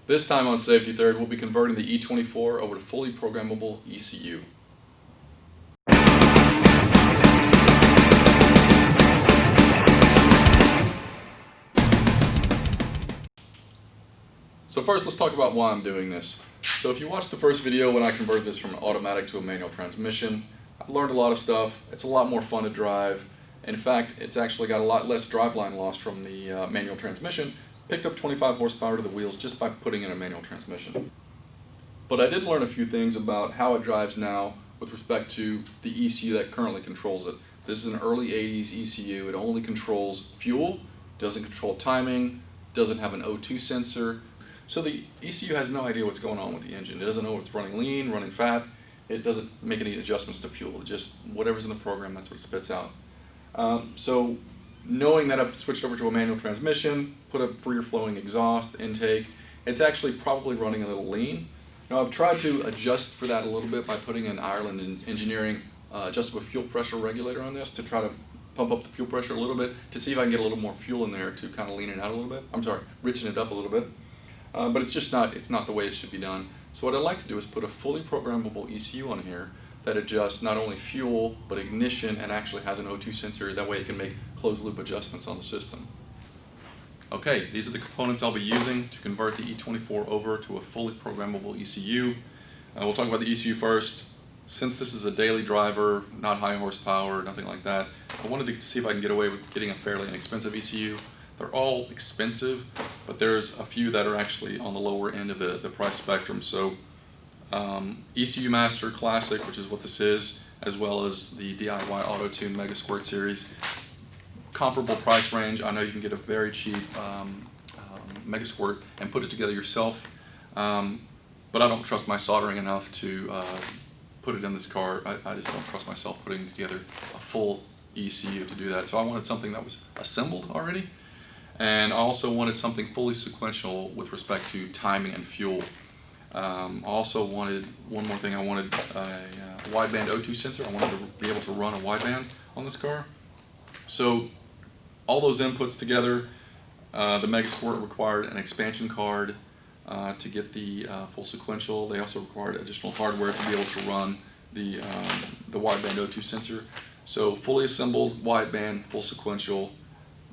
This time on Safety Third, we'll be converting the E24 over to fully programmable ECU. So first, let's talk about why I'm doing this. So if you watched the first video when I converted this from an automatic to a manual transmission, I learned a lot of stuff. It's a lot more fun to drive. In fact, it's actually got a lot less driveline loss from the manual transmission. Picked up 25 horsepower to the wheels just by putting in a manual transmission. But I did learn a few things about how it drives now with respect to the ECU that currently controls it. This is an early 80s ECU. It only controls fuel, doesn't control timing, doesn't have an O2 sensor. So the ECU has no idea what's going on with the engine. It doesn't know if it's running lean, running fat. It doesn't make any adjustments to fuel. It just, whatever's in the program, that's what it spits out. So knowing that I've switched over to a manual transmission, put a freer flowing exhaust intake, it's actually probably running a little lean. Now I've tried to adjust for that a little bit by putting an Ireland Engineering adjustable fuel pressure regulator on this to try to pump up the fuel pressure a little bit to see if I can get a little more fuel in there to kind of lean it out a little bit. I'm sorry, richen it up a little bit. But it's just not the way it should be done. So what I'd like to do is put a fully programmable ECU on here that adjusts not only fuel, but ignition, and actually has an O2 sensor. That way it can make closed loop adjustments on the system. Okay, these are the components I'll be using to convert the E24 over to a fully programmable ECU. We'll talk about the ECU first. Since this is a daily driver, not high horsepower, nothing like that, I wanted to see if I can get away with getting a fairly inexpensive ECU. They're all expensive, but there's a few that are actually on the lower end of the price spectrum. So ECUmaster Classic, which is what this is, as well as the DIYAutoTune MegaSquirt series. Comparable price range. I know you can get a very cheap MegaSquirt and put it together yourself, but I don't trust my soldering enough to put it in this car. I just don't trust myself putting together a full ECU to do that. So I wanted something that was assembled already, and I also wanted something fully sequential with respect to timing and fuel. I also wanted one more thing. I wanted a wideband O2 sensor. I wanted to be able to run a wideband on this car. So all those inputs together, the MegaSquirt required an expansion card to get the full sequential. They also required additional hardware to be able to run the wideband O2 sensor. So fully assembled, wideband, full sequential.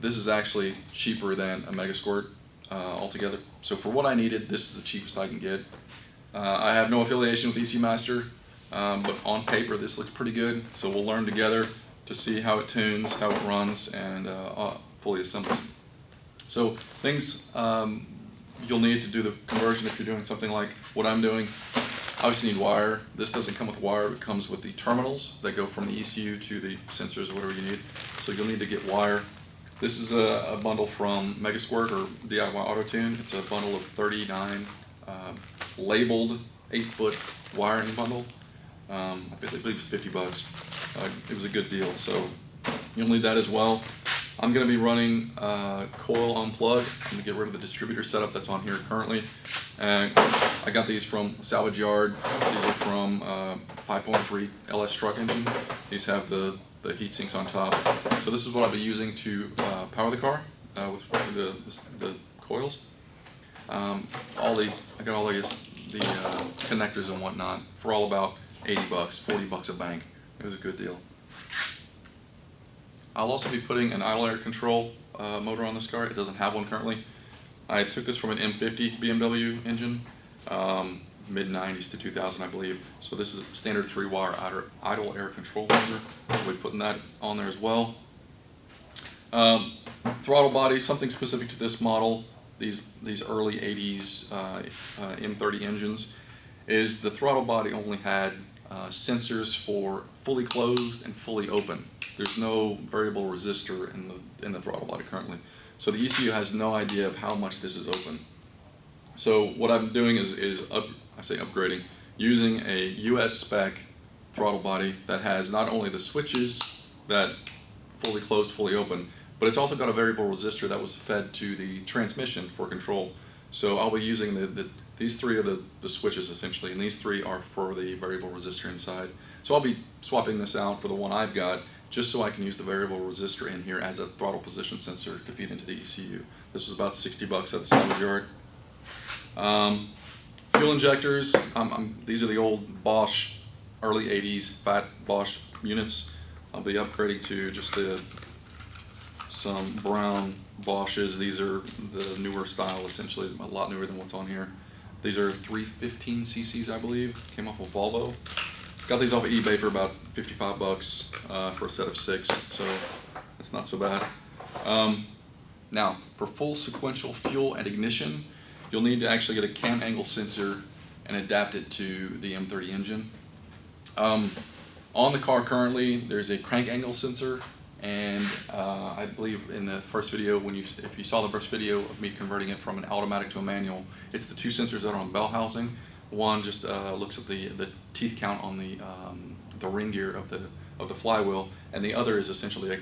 This is actually cheaper than a MegaSquirt altogether. So for what I needed, this is the cheapest I can get. I have no affiliation with ECUmaster, but on paper this looks pretty good. So we'll learn together to see how it tunes, how it runs, and fully assembles. So things you'll need to do the conversion if you're doing something like what I'm doing. Obviously you need wire. This doesn't come with wire, it comes with the terminals that go from the ECU to the sensors or whatever you need. So you'll need to get wire. This is a bundle from MegaSquirt or DIYAutoTune. It's a bundle of 39 labeled 8-foot wiring bundle. I believe it's 50 bucks. It was a good deal, so you'll need that as well. I'm going to be running coil unplug. I'm going to get rid of the distributor setup that's on here currently. And I got these from Salvage Yard. These are from 5.3 LS truck engine. These have the heat sinks on top. So this is what I'll be using to power the car with respect to the coils. I got all the connectors and whatnot for all about 80 bucks, 40 bucks a bank. It was a good deal. I'll also be putting an idle air control motor on this car. It doesn't have one currently. I took this from an M50 BMW engine, mid-90s to 2000 I believe. So this is a standard 3-wire idle air control motor. We'll be putting that on there as well. Throttle body, something specific to this model, these early 80s M30 engines, is the throttle body only had sensors for fully closed and fully open. There's no variable resistor in the throttle body currently. So the ECU has no idea of how much this is open. So what I'm doing is upgrading, using a US spec throttle body that has not only the switches that fully closed, fully open, but it's also got a variable resistor that was fed to the transmission for control. So I'll be using these three are the switches essentially, and these three are for the variable resistor inside. So I'll be swapping this out for the one I've got, just so I can use the variable resistor in here as a throttle position sensor to feed into the ECU. This was about 60 bucks at the salvage yard. Fuel injectors, these are the old Bosch, early 80s fat Bosch units. I'll be upgrading to just some brown Bosches. These are the newer style, essentially, a lot newer than what's on here. These are 315cc's, I believe, came off of Volvo. Got these off of eBay for about 55 bucks for a set of 6, so it's not so bad. Now, for full sequential fuel and ignition, you'll need to actually get a cam angle sensor and adapt it to the M30 engine. On the car currently, there's a crank angle sensor, and I believe in the first video, if you saw the first video of me converting it from an automatic to a manual, it's the two sensors that are on the bell housing. One just looks at the teeth count on the ring gear of the flywheel, and the other is essentially a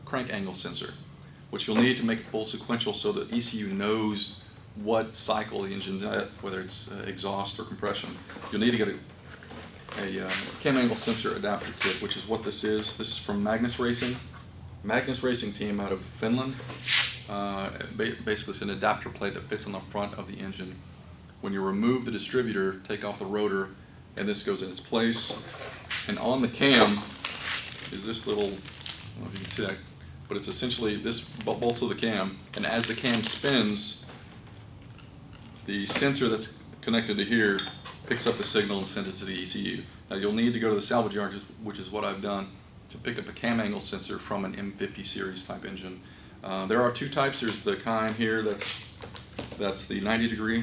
crank angle sensor, which you'll need to make it full sequential so that ECU knows what cycle the engine's at, whether it's exhaust or compression. You'll need to get a cam angle sensor adapter kit, which is what this is. This is from Magnus Racing. Magnus Racing team out of Finland. Basically it's an adapter plate that fits on the front of the engine. When you remove the distributor, take off the rotor, and this goes in its place. And on the cam is this little, I don't know if you can see that, but it's essentially this bolts of the cam, and as the cam spins, the sensor that's connected to here picks up the signal and sends it to the ECU. Now you'll need to go to the salvage yard, which is what I've done, to pick up a cam angle sensor from an M50 series type engine. There are two types. There's the kind here that's the 90-degree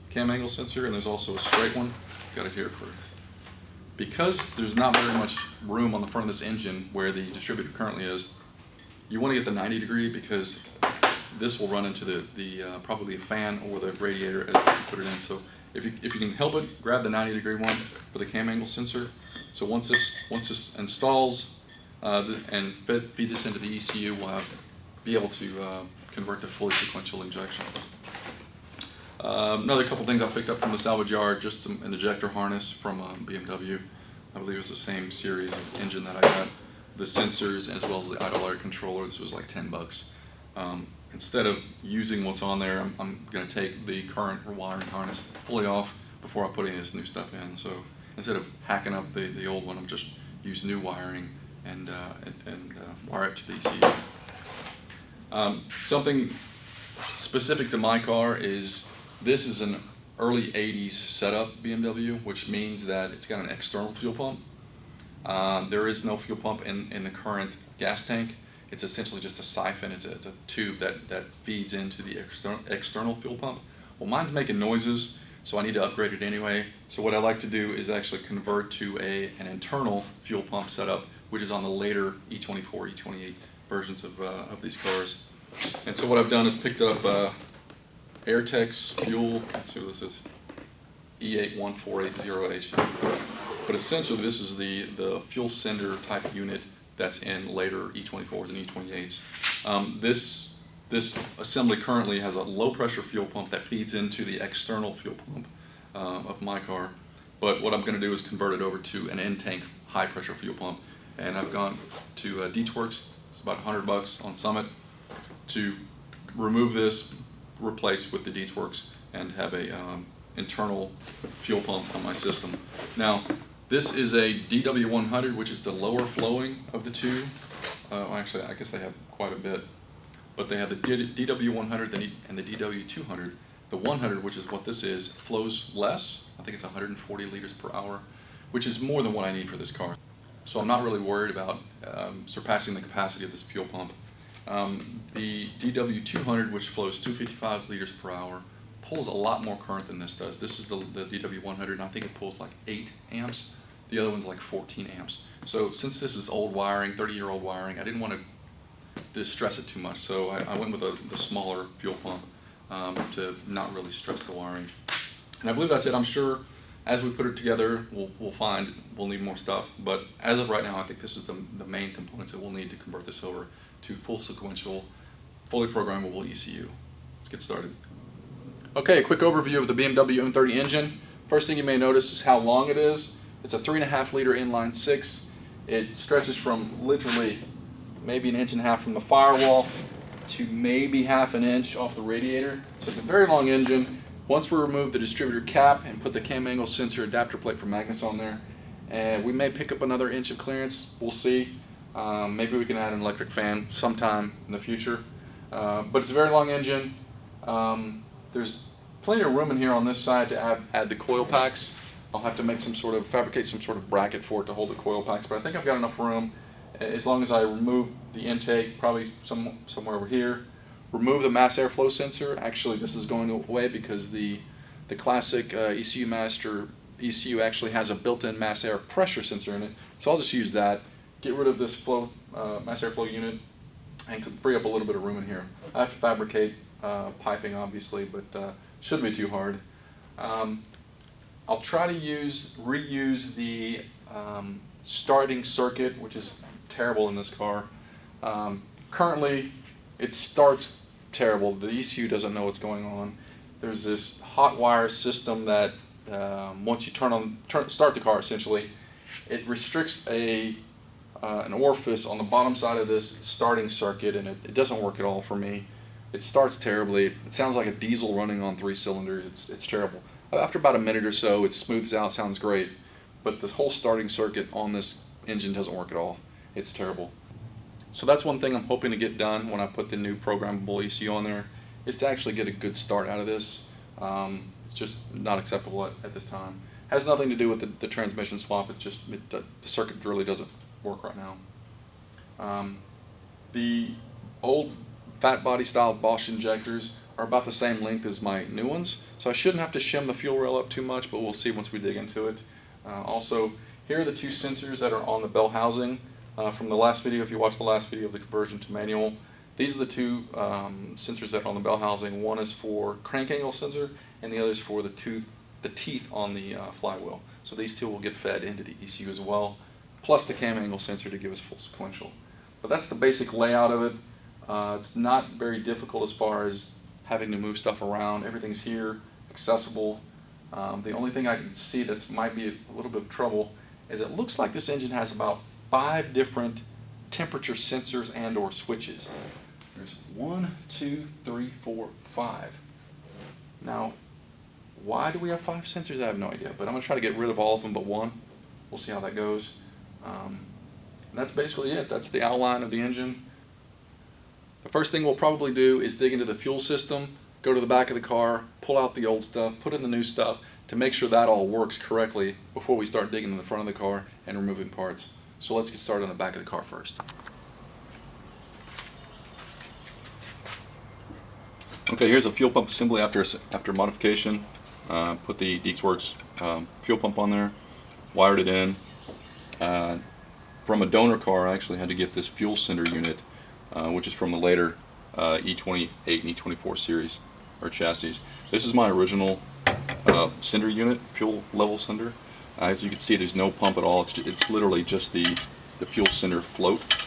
cam angle sensor, and there's also a straight one. Got it here because there's not very much room on the front of this engine where the distributor currently is. You want to get the 90-degree because this will run into the probably a fan or the radiator as you put it in. So if you can help it, grab the 90-degree one for the cam angle sensor. So once this installs and feed this into the ECU, we'll be able to convert to fully sequential injection. Another couple things I picked up from the salvage yard, just an ejector harness from BMW. I believe it was the same series of engine that I got. The sensors as well as the idle air controller. This was like 10 bucks. Instead of using what's on there, I'm going to take the current wiring harness fully off before I put any of this new stuff in. So instead of hacking up the old one, I'm just use new wiring and wire it to the ECU. Something specific to my car is this is an early 80s setup BMW, which means that it's got an external fuel pump. There is no fuel pump in the current gas tank. It's essentially just a siphon. It's a tube that feeds into the external fuel pump. Well, mine's making noises, so I need to upgrade it anyway. So what I like to do is actually convert to an internal fuel pump setup, which is on the later E24, E28 versions of these cars. And so what I've done is picked up Airtex fuel. Let's see what this is. E81480H. But essentially, this is the fuel sender type unit that's in later E24s and E28s. This assembly currently has a low pressure fuel pump that feeds into the external fuel pump of my car. But what I'm going to do is convert it over to an in-tank high pressure fuel pump. And I've gone to DeatschWerks, it's about 100 bucks on Summit, to remove this, replace with the DeatschWerks, and have a internal fuel pump on my system. Now, this is a DW100, which is the lower flowing of the two. Actually, I guess they have quite a bit. But they have the DW100 and the DW200. The 100, which is what this is, flows less. I think it's 140 liters per hour, which is more than what I need for this car. So I'm not really worried about surpassing the capacity of this fuel pump. The DW200, which flows 255 liters per hour, pulls a lot more current than this does. This is the DW100, and I think it pulls like 8 amps. The other one's like 14 amps. So since this is old wiring, 30-year-old wiring, I didn't want to distress it too much. So I went with the smaller fuel pump to not really stress the wiring. And I believe that's it. I'm sure as we put it together, we'll find we'll need more stuff. But as of right now, I think this is the main components that we'll need to convert this over to full sequential, fully programmable ECU. Let's get started. Okay, a quick overview of the BMW M30 engine. First thing you may notice is how long it is. It's a 3.5 liter inline 6. It stretches from literally maybe 1.5 inches from the firewall to maybe 1/2 inch off the radiator. So it's a very long engine. Once we remove the distributor cap and put the cam angle sensor adapter plate from Magnus on there, and we may pick up another inch of clearance, we'll see. Maybe we can add an electric fan sometime in the future. But it's a very long engine. There's plenty of room in here on this side to add the coil packs. I'll have to make fabricate some sort of bracket for it to hold the coil packs, but I think I've got enough room as long as I remove the intake, probably somewhere over here. Remove the mass airflow sensor. Actually, this is going away because the classic ECUmaster ECU actually has a built-in mass air pressure sensor in it, so I'll just use that. Get rid of this mass airflow unit and free up a little bit of room in here. I have to fabricate piping, obviously, but shouldn't be too hard. I'll try to reuse the starting circuit, which is terrible in this car. Currently, it starts terrible. The ECU doesn't know what's going on. There's this hot wire system that once you start the car, essentially, it restricts an orifice on the bottom side of this starting circuit, and it doesn't work at all for me. It starts terribly. It sounds like a diesel running on 3 cylinders. It's terrible. After about a minute or so, it smooths out, sounds great, but this whole starting circuit on this engine doesn't work at all. It's terrible. So that's one thing I'm hoping to get done when I put the new programmable ECU on there, is to actually get a good start out of this. It's just not acceptable at this time. Has nothing to do with the transmission swap. It's just the circuit really doesn't work right now. The old fat body style Bosch injectors are about the same length as my new ones, so I shouldn't have to shim the fuel rail up too much, but we'll see once we dig into it. Also, here are the 2 sensors that are on the bell housing from the last video. If you watched the last video of the conversion to manual, these are the 2 sensors that are on the bell housing. One is for crank angle sensor, and the other is for the teeth on the flywheel. So these 2 will get fed into the ECU as well, plus the cam angle sensor to give us full sequential. But that's the basic layout of it. It's not very difficult as far as having to move stuff around. Everything's here, accessible. The only thing I can see that might be a little bit of trouble is it looks like this engine has about 5 different temperature sensors and or switches. There's 1, 2, 3, 4, 5. Now, why do we have 5 sensors? I have no idea, but I'm going to try to get rid of all of them but one. We'll see how that goes. And that's basically it. That's the outline of the engine. The first thing we'll probably do is dig into the fuel system, go to the back of the car, pull out the old stuff, put in the new stuff to make sure that all works correctly before we start digging in the front of the car and removing parts. So let's get started on the back of the car first. Okay, here's a fuel pump assembly after modification. Put the DeatschWerks fuel pump on there, wired it in. From a donor car, I actually had to get this fuel sender unit, which is from the later E28 and E24 series or chassis. This is my original sender unit, fuel level sender. As you can see, there's no pump at all. It's literally just the fuel sender float,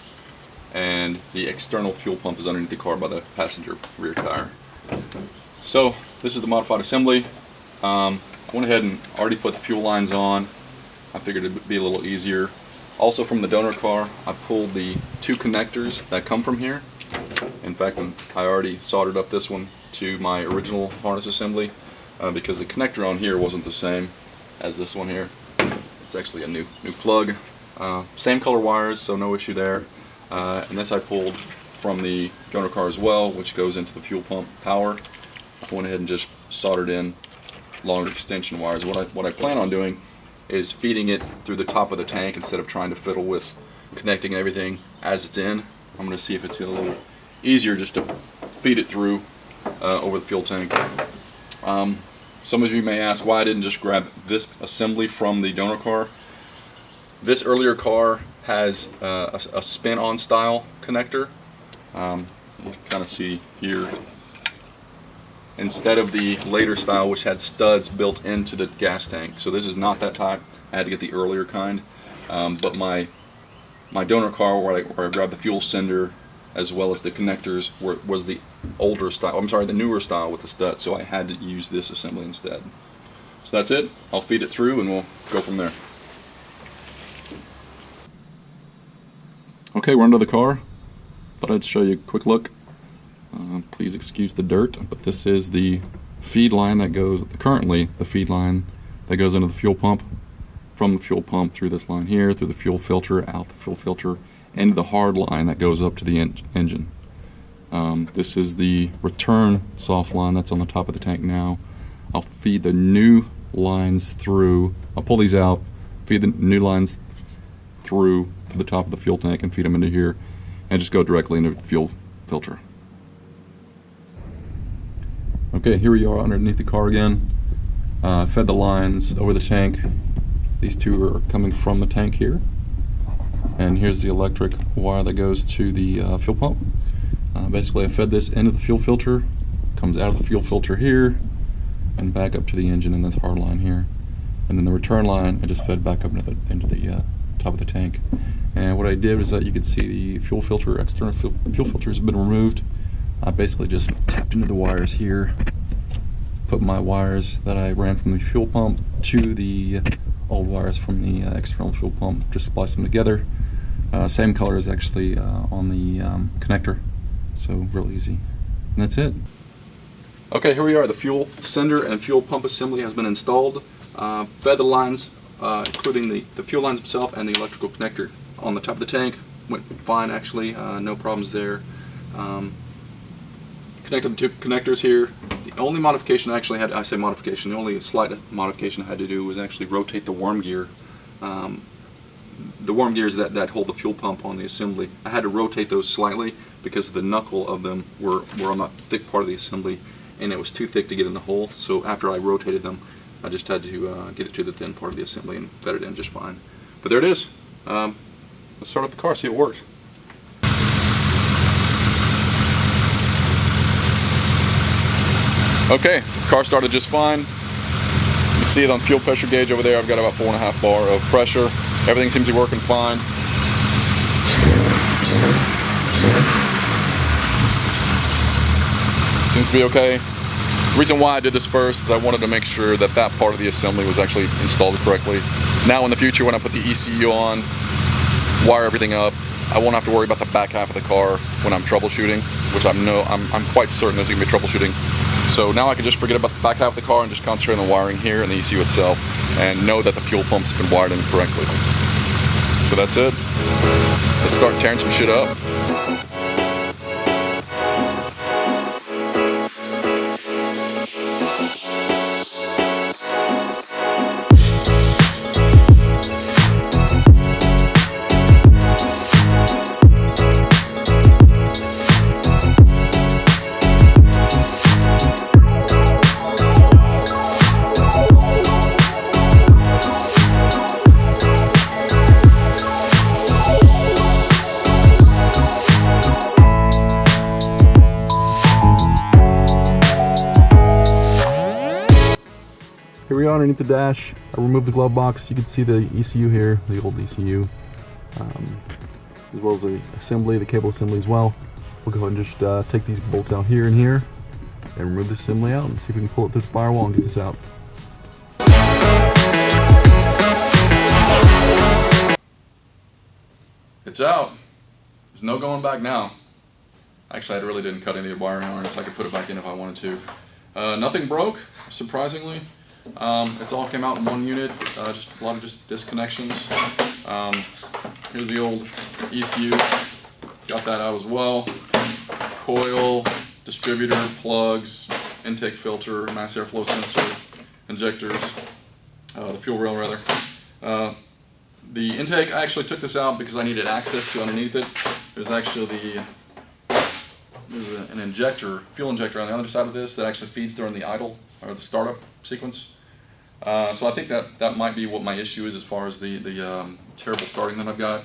and the external fuel pump is underneath the car by the passenger rear tire. So this is the modified assembly. I went ahead and already put the fuel lines on. I figured it'd be a little easier. Also, from the donor car, I pulled the 2 connectors that come from here. In fact, I already soldered up this one to my original harness assembly because the connector on here wasn't the same as this one here. It's actually a new plug. Same color wires, so no issue there. And this I pulled from the donor car as well, which goes into the fuel pump power. I went ahead and just soldered in longer extension wires. What I plan on doing is feeding it through the top of the tank instead of trying to fiddle with connecting everything as it's in. I'm going to see if it's a little easier just to feed it through over the fuel tank. Some of you may ask why I didn't just grab this assembly from the donor car. This earlier car has a spin-on style connector. You can kind of see here, instead of the later style which had studs built into the gas tank. So this is not that type. I had to get the earlier kind. But my donor car, where I grabbed the fuel sender as well as the connectors, was the older style. I'm sorry, the newer style with the studs. So I had to use this assembly instead. So that's it. I'll feed it through and we'll go from there. Okay, we're under the car. Thought I'd show you a quick look. Please excuse the dirt, but this is the feed line that goes, currently the feed line that goes into the fuel pump, from the fuel pump through this line here, through the fuel filter, out the fuel filter, into the hard line that goes up to the engine. This is the return soft line that's on the top of the tank now. I'll feed the new lines through, I'll pull these out, feed the new lines through to the top of the fuel tank and feed them into here, and just go directly into the fuel filter. Okay, here we are underneath the car again. Fed the lines over the tank. These two are coming from the tank here. And here's the electric wire that goes to the fuel pump. Basically I fed this into the fuel filter, comes out of the fuel filter here, and back up to the engine in this hard line here. And then the return line I just fed back up into the top of the tank. And what I did was that you could see the fuel filter, external fuel filter has been removed. I basically just tapped into the wires here, put my wires that I ran from the fuel pump to the old wires from the external fuel pump, just spliced them together. Same color as actually on the connector, so real easy. And that's it. Okay, here we are. The fuel sender and fuel pump assembly has been installed. Fed the lines, including the fuel lines themselves and the electrical connector on the top of the tank. Went fine actually, no problems there. Connected the two connectors here. The only modification I actually had, I say modification, the only slight modification I had to do was actually rotate the worm gear. The worm gears that hold the fuel pump on the assembly, I had to rotate those slightly because the knuckle of them were on that thick part of the assembly, and it was too thick to get in the hole. So after I rotated them, I just had to get it to the thin part of the assembly and fed it in just fine. But there it is. Let's start up the car, see if it works. Okay, car started just fine. You can see it on the fuel pressure gauge over there. I've got about 4.5 bar of pressure. Everything seems to be working fine. Seems to be okay. The reason why I did this first is I wanted to make sure that that part of the assembly was actually installed correctly. Now in the future when I put the ECU on, wire everything up, I won't have to worry about the back half of the car when I'm troubleshooting, which I'm quite certain there's going to be troubleshooting. So now I can just forget about the back half of the car and just concentrate on the wiring here and the ECU itself, and know that the fuel pump's been wired in correctly. So that's it. Let's start tearing some shit up. Here we are underneath the dash. I removed the glove box. You can see the ECU here, the old ECU, as well as the assembly, the cable assembly as well. We'll go ahead and just take these bolts out here and here and remove the assembly out and see if we can pull it through the firewall and get this out. It's out. There's no going back now. Actually, I really didn't cut any of the wiring harness. I could put it back in if I wanted to. Nothing broke, surprisingly. It's all came out in one unit, just a lot of disconnections. Here's the old ECU, got that out as well. Coil, distributor, plugs, intake filter, mass airflow sensor, injectors, the fuel rail rather. The intake, I actually took this out because I needed access to underneath it. There's actually an injector, fuel injector on the other side of this that actually feeds during the idle or the startup sequence. So I think that might be what my issue is as far as the terrible starting that I've got.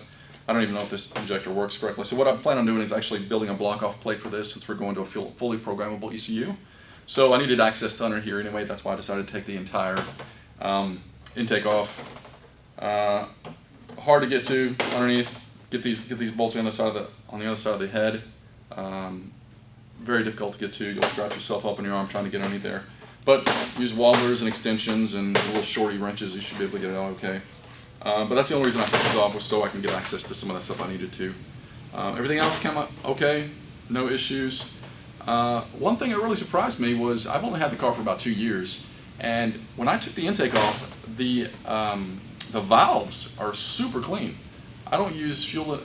I don't even know if this injector works correctly. So what I plan on doing is actually building a block-off plate for this, since we're going to a fully programmable ECU. So I needed access to under here anyway. That's why I decided to take the entire intake off. Hard to get to underneath. Get these bolts on the other side of the head. Very difficult to get to. You'll scratch yourself up in your arm trying to get underneath there. But use wobblers and extensions and little shorty wrenches. You should be able to get it out okay. But that's the only reason I took this off, was so I can get access to some of that stuff I needed to. Everything else came out okay. No issues. One thing that really surprised me was I've only had the car for about 2 years, and when I took the intake off, the valves are super clean. I don't use fuel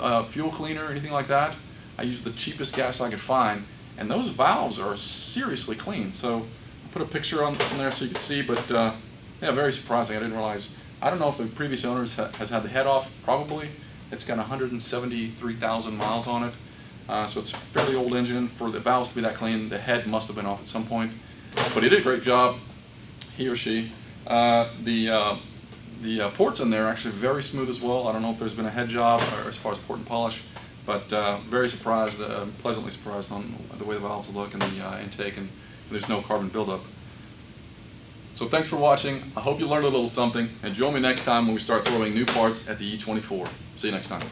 cleaner or anything like that. I use the cheapest gas I could find, and those valves are seriously clean. So I'll put a picture on there so you can see, but yeah, very surprising. I didn't realize. I don't know if the previous owners has had the head off. Probably. It's got 173,000 miles on it, so it's a fairly old engine. For the valves to be that clean, the head must have been off at some point. But he did a great job, he or she. The ports in there are actually very smooth as well. I don't know if there's been a head job or as far as port and polish, but very surprised, pleasantly surprised on the way the valves look and the intake, and there's no carbon buildup. So thanks for watching. I hope you learned a little something, and join me next time when we start throwing new parts at the E24. See you next time.